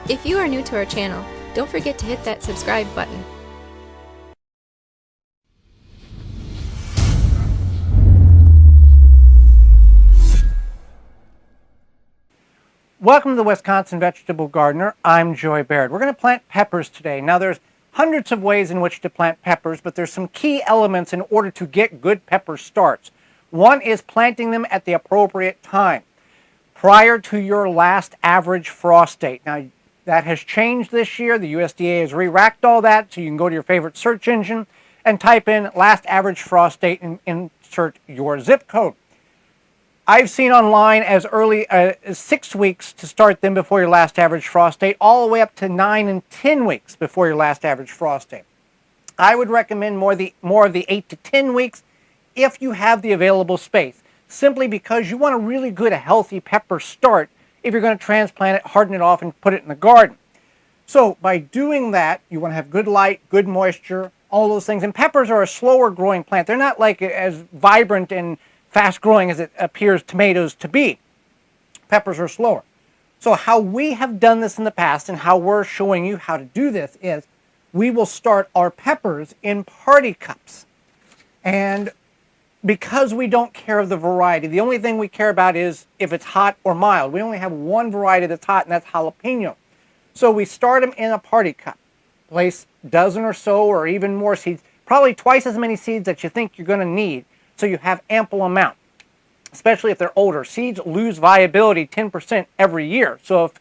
If you are new to our channel, don't forget to hit that subscribe button. Welcome to the Wisconsin Vegetable Gardener. I'm Joy Baird. We're going to plant peppers today. Now there's hundreds of ways in which to plant peppers, but there's some key elements in order to get good pepper starts. One is planting them at the appropriate time, prior to your last average frost date. Now that has changed this year. The USDA has re-racked all that, so you can go to your favorite search engine and type in last average frost date and insert your zip code. I've seen online as early as 6 weeks to start them before your last average frost date, all the way up to 9 and 10 weeks before your last average frost date. I would recommend more of the 8 to 10 weeks if you have the available space, simply because you want a really good, healthy pepper start if you're going to transplant it, harden it off, and put it in the garden. So by doing that, you want to have good light, good moisture, all those things. And peppers are a slower growing plant. They're not like as vibrant and fast growing as it appears tomatoes to be. Peppers are slower. So how we have done this in the past and how we're showing you how to do this is we will start our peppers in party cups. And because we don't care of the variety, the only thing we care about is if it's hot or mild. We only have one variety that's hot, and that's jalapeno. So we start them in a party cup. Place a dozen or so or even more seeds, probably twice as many seeds that you think you're going to need, so you have ample amount, especially if they're older. Seeds lose viability 10% every year. So if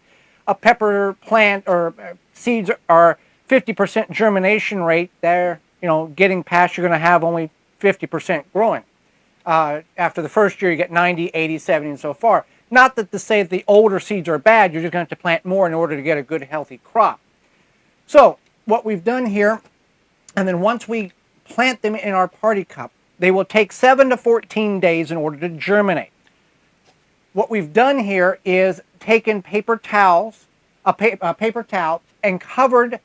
a pepper plant or seeds are 50% germination rate, they're getting past, you're going to have only 50% growing. After the first year, you get 90, 80, 70, and so far. Not that to say that the older seeds are bad, you're just going to have to plant more in order to get a good, healthy crop. So what we've done here, and then once we plant them in our party cup, they will take 7 to 14 days in order to germinate. What we've done here is taken paper towels, a paper towel, and covered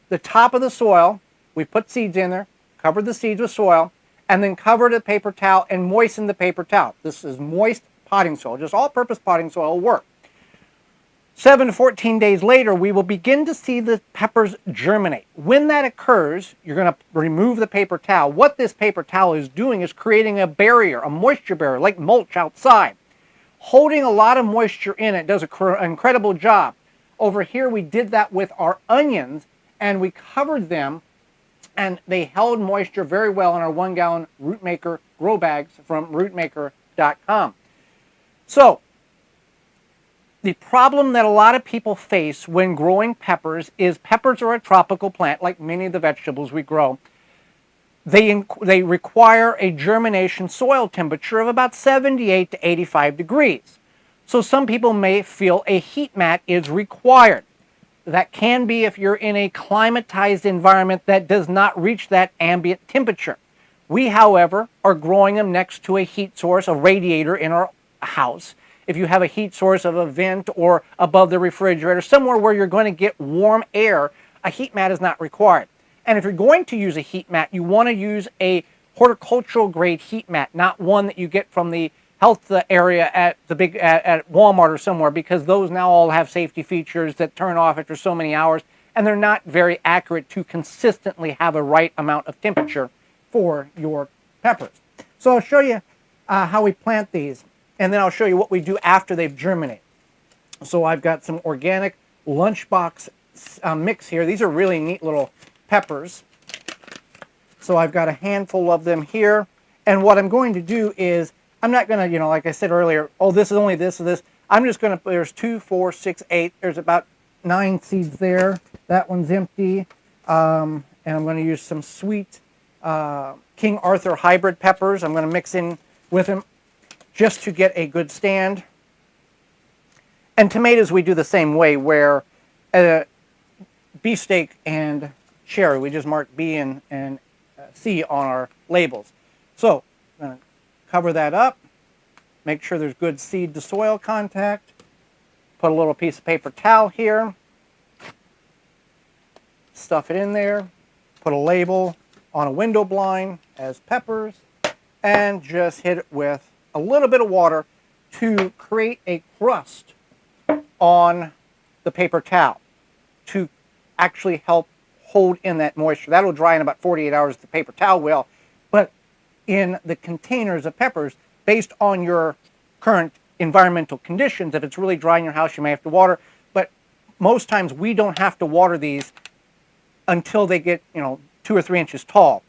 the top of the soil. We put seeds in there, covered the seeds with soil, and then covered a paper towel and moistened the paper towel. This is moist potting soil. Just all-purpose potting soil will work. 7 to 14 days later, we will begin to see the peppers germinate. When that occurs, you're going to remove the paper towel. What this paper towel is doing is creating a barrier, a moisture barrier, like mulch outside. Holding a lot of moisture in it does an incredible job. Over here, we did that with our onions, and we covered them, and they held moisture very well in our 1-gallon Rootmaker grow bags from rootmaker.com. So, the problem that a lot of people face when growing peppers is peppers are a tropical plant, like many of the vegetables we grow. They require a germination soil temperature of about 78 to 85 degrees. So some people may feel a heat mat is required. That can be if you're in a climatized environment that does not reach that ambient temperature. We, however, are growing them next to a heat source, a radiator in our house. If you have a heat source of a vent or above the refrigerator, somewhere where you're going to get warm air, a heat mat is not required. And if you're going to use a heat mat, you want to use a horticultural grade heat mat, not one that you get from the health area at Walmart or somewhere, because those now all have safety features that turn off after so many hours, and they're not very accurate to consistently have a right amount of temperature for your peppers. So I'll show you how we plant these, and then I'll show you what we do after they've germinated. So I've got some organic lunchbox mix here. These are really neat little peppers. So I've got a handful of them here. And what I'm going to do is, I'm not going to, like I said earlier, oh, this is only this or this. I'm just going to, there's 2, 4, 6, 8. There's about 9 seeds there. That one's empty. And I'm going to use some sweet King Arthur hybrid peppers. I'm going to mix in with them just to get a good stand. And tomatoes we do the same way, where beefsteak and cherry, we just mark B and C on our labels. So I'm going to cover that up, make sure there's good seed to soil contact, put a little piece of paper towel here, stuff it in there, put a label on a window blind as peppers, and just hit it with a little bit of water to create a crust on the paper towel. to actually help hold in that moisture. That'll dry in about 48 hours, the paper towel will. But in the containers of peppers, based on your current environmental conditions, if it's really dry in your house, you may have to water. But most times we don't have to water these until they get, 2 or 3 inches tall,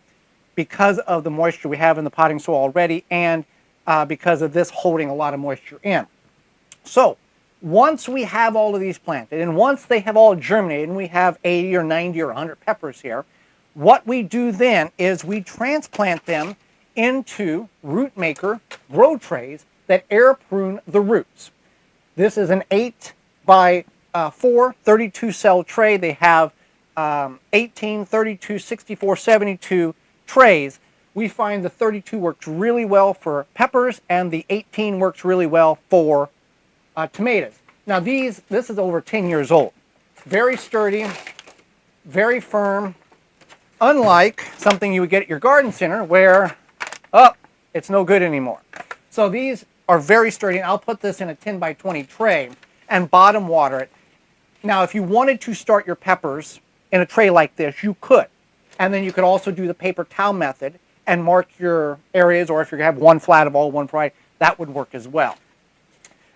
because of the moisture we have in the potting soil already, and because of this holding a lot of moisture in. So once we have all of these planted, and once they have all germinated, and we have 80 or 90 or 100 peppers here, what we do then is we transplant them into root maker grow trays that air prune the roots. This is an 8 by 4 32 cell tray. They have 18, 32, 64, 72 trays. We find the 32 works really well for peppers, and the 18 works really well for tomatoes. Now this is over 10 years old. Very sturdy, very firm, unlike something you would get at your garden center where, it's no good anymore. So these are very sturdy, and I'll put this in a 10 by 20 tray and bottom water it. Now, if you wanted to start your peppers in a tray like this, you could. And then you could also do the paper towel method and mark your areas, or if you have one flat of all, one variety, that would work as well.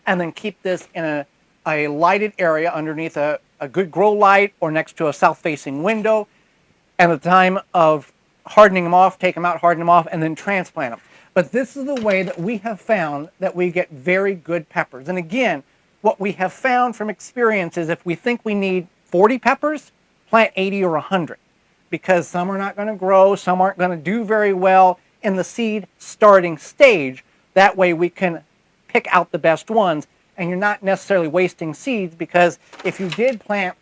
And then keep this in a lighted area underneath a good grow light or next to a south-facing window. And at the time of hardening them off, take them out, harden them off, and then transplant them. But this is the way that we have found that we get very good peppers. And again, what we have found from experience is if we think we need 40 peppers, plant 80 or 100. Because some are not going to grow, some aren't going to do very well in the seed starting stage. That way we can pick out the best ones, and you're not necessarily wasting seeds, because if you did plant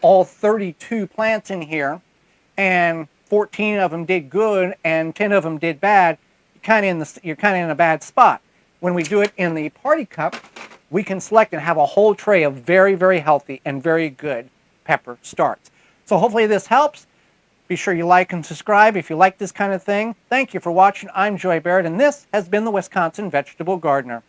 all 32 plants in here and 14 of them did good and 10 of them did bad, you're kind of in a bad spot. When we do it in the party cup, we can select and have a whole tray of very, very healthy and very good pepper starts. So hopefully this helps. Be sure you like and subscribe if you like this kind of thing. Thank you for watching. I'm Joy Barrett, and this has been the Wisconsin Vegetable Gardener.